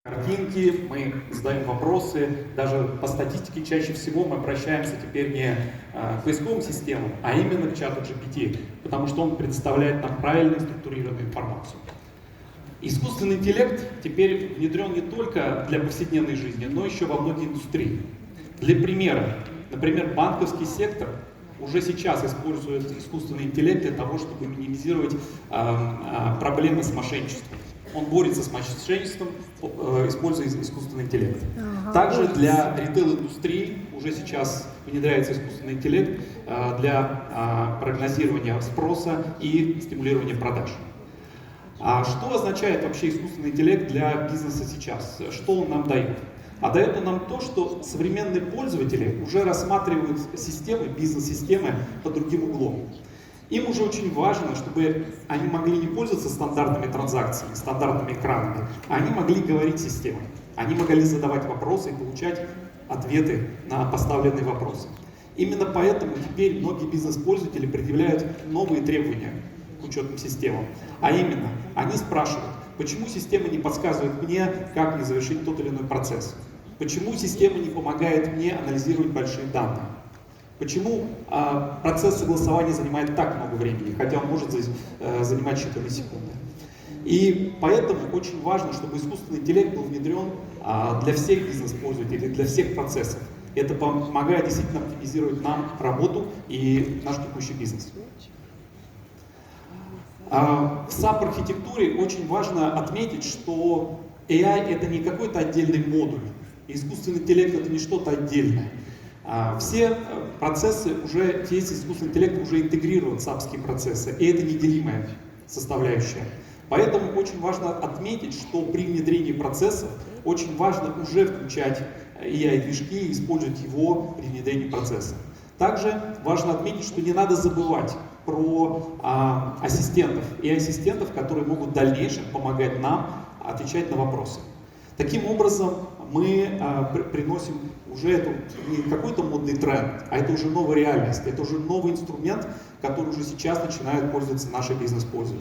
Картинки, мы задаем вопросы, даже по статистике чаще всего мы обращаемся теперь не к поисковым системам, а именно к чату GPT, потому что он предоставляет нам правильно структурированную информацию. Искусственный интеллект теперь внедрен не только для повседневной жизни, но еще во многие индустрии. Для примера, например, банковский сектор уже сейчас использует искусственный интеллект для того, чтобы минимизировать проблемы с мошенничеством. Он борется с мошенничеством, используя искусственный интеллект. Также для ритейл-индустрии уже сейчас внедряется искусственный интеллект для прогнозирования спроса и стимулирования продаж. А что означает вообще искусственный интеллект для бизнеса сейчас? Что он нам дает? А дает он нам то, что современные пользователи уже рассматривают системы, бизнес-системы под другим углом. Им уже очень важно, чтобы они могли не пользоваться стандартными транзакциями, стандартными экранами, а они могли говорить с системой. Они могли задавать вопросы и получать ответы на поставленные вопросы. Именно поэтому теперь многие бизнес-пользователи предъявляют новые требования к учетным системам. А именно, они спрашивают, почему система не подсказывает мне, как мне завершить тот или иной процесс? Почему система не помогает мне анализировать большие данные? Почему процесс согласования занимает так много времени, хотя он может занимать считанные секунды? И поэтому очень важно, чтобы искусственный интеллект был внедрен для всех бизнес-пользователей, для всех процессов. Это помогает действительно оптимизировать нам работу и наш текущий бизнес. В SAP-архитектуре очень важно отметить, что AI — это не какой-то отдельный модуль, искусственный интеллект — это не что-то отдельное. Все процессы уже, весь искусственный интеллект уже интегрирован в SAP-ские процессы, и это неделимая составляющая. Поэтому очень важно отметить, что при внедрении процессов очень важно уже включать AI-движки и использовать его при внедрении процесса. Также важно отметить, что не надо забывать про ассистентов и ассистентов, которые могут в дальнейшем помогать нам отвечать на вопросы. Таким образом, мы приносим уже это не какой-то модный тренд, а это уже новая реальность, это уже новый инструмент, который уже сейчас начинают пользоваться наши бизнес-пользователи.